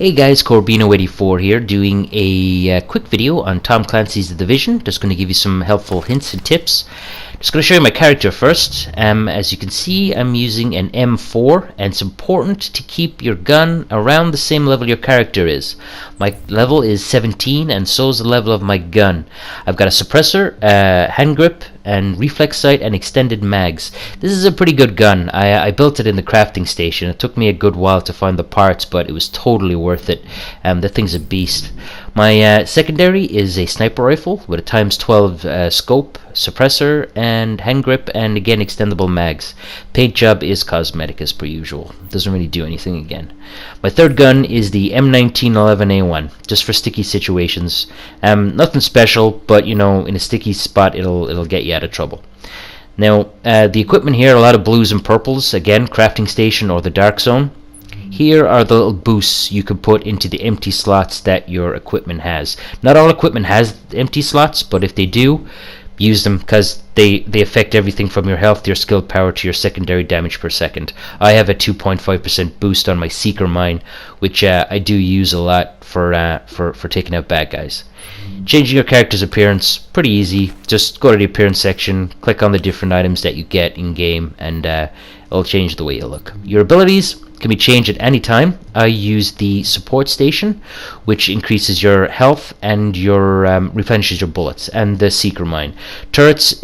Hey guys, Corbino84 here, doing a quick video on Tom Clancy's The Division. Just going to give you some helpful hints and tips. Just going to show you my character first. As you can see, I'm using an M4, and it's important to keep your gun around the same level your character is. My level is 17, and so is the level of my gun. I've got a suppressor, hand grip, and reflex sight, and extended mags. This is a pretty good gun. I built it in the crafting station. It took me a good while to find the parts, but it was totally worth it. The thing's a beast. My secondary is a sniper rifle with a ×12 scope, suppressor, and hand grip, and again extendable mags. Paint job is cosmetic as per usual. Doesn't really do anything again. My third gun is the M1911A1, just for sticky situations. Nothing special, but you know, in a sticky spot it'll get you out of trouble. Now the equipment here, a lot of blues and purples, again crafting station or the dark zone. Here are the little boosts you can put into the empty slots that your equipment has. Not all equipment has empty slots, but if they do, use them, because they affect everything from your health to your skill power to your secondary damage per second. I have a 2.5% boost on my Seeker Mine, which I do use a lot for taking out bad guys. Changing your character's appearance, pretty easy. Just go to the appearance section, click on the different items that you get in game, and it'll change the way you look. Your abilities can be changed at any time. I use the support station, which increases your health and your replenishes your bullets, and the Seeker Mine. Turrets,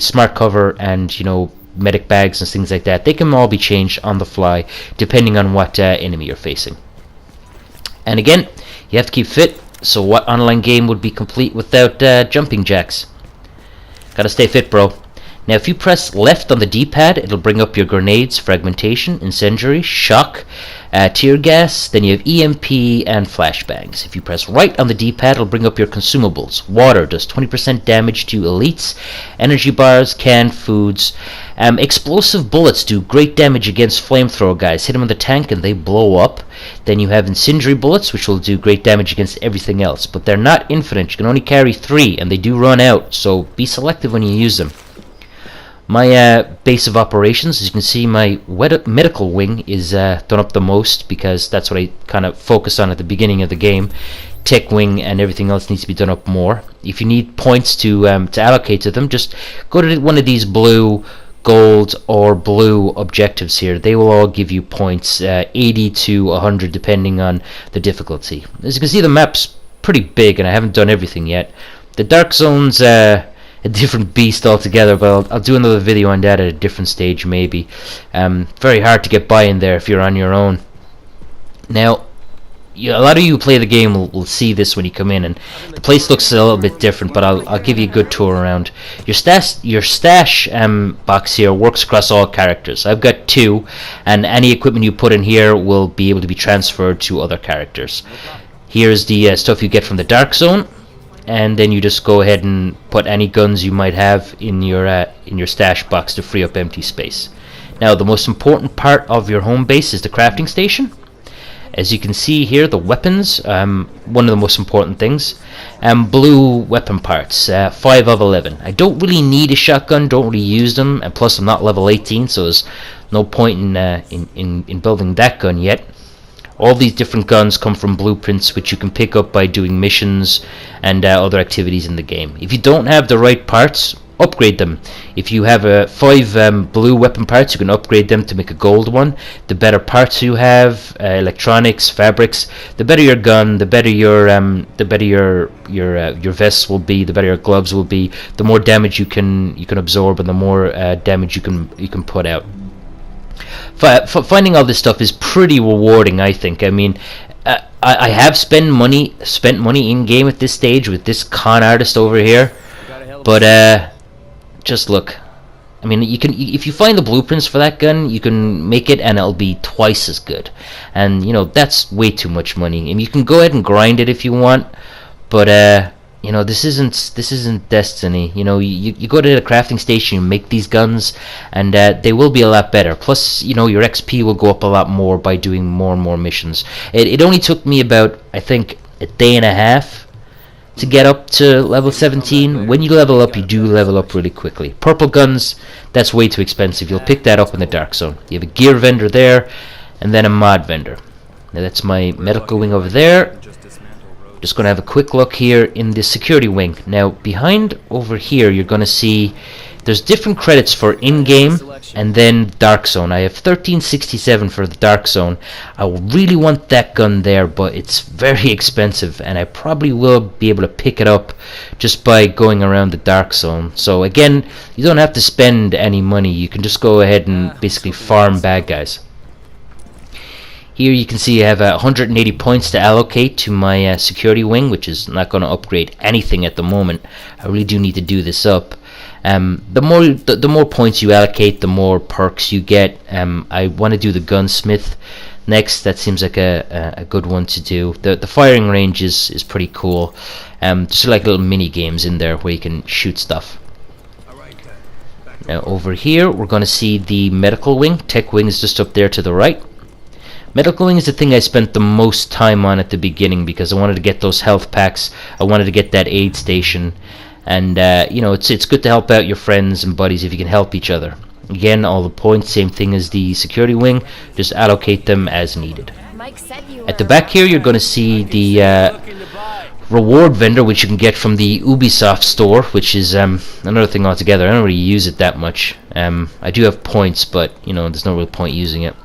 smart cover, and you know, medic bags and things like that, they can all be changed on the fly depending on what enemy you're facing. And again, you have to keep fit. So what online game would be complete without jumping jacks? Gotta stay fit, bro. Now if you press left on the D-pad, it'll bring up your grenades, fragmentation, incendiary, shock, tear gas, then you have EMP and flashbangs. If you press right on the D-pad, it'll bring up your consumables. Water does 20% damage to elites, energy bars, canned foods. Explosive bullets do great damage against flamethrower guys. Hit them in the tank and they blow up. Then you have incendiary bullets, which will do great damage against everything else. But they're not infinite. You can only carry 3, and they do run out, so be selective when you use them. My base of operations, as you can see, my medical wing is done up the most, because that's what I kind of focused on at the beginning of the game. Tech wing and everything else needs to be done up more. If you need points to allocate to them, just go to one of these blue, gold, or blue objectives here. They will all give you points, 80 to 100 depending on the difficulty. As you can see, the map's pretty big, and I haven't done everything yet. The dark zone's a different beast altogether, but I'll do another video on that at a different stage maybe. Very hard to get by in there if you're on your own. Now, a lot of you who play the game will see this when you come in, and the place looks a little bit different, but I'll give you a good tour around. Your stash box here works across all characters. I've got 2, and any equipment you put in here will be able to be transferred to other characters. Here's the stuff you get from the dark zone. And then you just go ahead and put any guns you might have in your stash box to free up empty space. Now the most important part of your home base is the crafting station. As you can see here, the weapons, one of the most important things, blue weapon parts, 5 of 11. I don't really need a shotgun, don't really use them, and plus I'm not level 18, so there's no point in building that gun yet. All these different guns come from blueprints, which you can pick up by doing missions and other activities in the game. If you don't have the right parts, upgrade them. If you have 5 blue weapon parts, you can upgrade them to make a gold one. The better parts you have, electronics, fabrics, the better your gun, the better your vests will be, the better your gloves will be, the more damage you can absorb, and the more damage you can put out. Finding all this stuff is pretty rewarding, I think. I mean, I have spent money in game at this stage with this con artist over here, but just look. I mean, if you find the blueprints for that gun, you can make it, and it'll be twice as good. And you know, that's way too much money. And you can go ahead and grind it if you want, but you know, this isn't Destiny. You know, you go to the crafting station, you make these guns, and they will be a lot better. Plus, you know, your XP will go up a lot more by doing more and more missions. It only took me about, I think, a day and a half to get up to level 17. When you level up, you do level up really quickly. Purple guns, that's way too expensive. You'll pick that up in the dark zone. You have a gear vendor there, and then a mod vendor. Now that's my medical wing over there. Just going to have a quick look here in the security wing. Now behind over here you're going to see there's different credits for in-game and then dark zone. I have 1367 for the dark zone. I really want that gun there, but it's very expensive and I probably will be able to pick it up just by going around the dark zone. So again, you don't have to spend any money. You can just go ahead and basically farm bad guys. Here you can see I have 180 points to allocate to my security wing, which is not going to upgrade anything at the moment. I really do need to do this up. The more points you allocate, the more perks you get. I want to do the gunsmith next. That seems like a good one to do. The firing range is pretty cool. Just like little mini games in there where you can shoot stuff. Now over here we're going to see the medical wing. Tech wing is just up there to the right. Medical wing is the thing I spent the most time on at the beginning because I wanted to get those health packs. I wanted to get that aid station, and you know, it's good to help out your friends and buddies if you can help each other. Again, all the points, same thing as the security wing, just allocate them as needed. At the back here you're going to see the reward vendor, which you can get from the Ubisoft store, which is another thing altogether. I don't really use it that much. I do have points, but you know, there's no real point using it.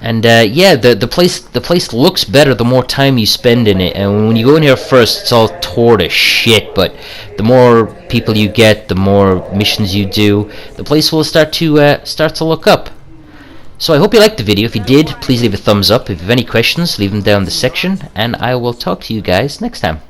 And yeah, the place looks better the more time you spend in it. And when you go in here first, it's all tore to shit. But the more people you get, the more missions you do, the place will start to look up. So I hope you liked the video. If you did, please leave a thumbs up. If you have any questions, leave them down in the section, and I will talk to you guys next time.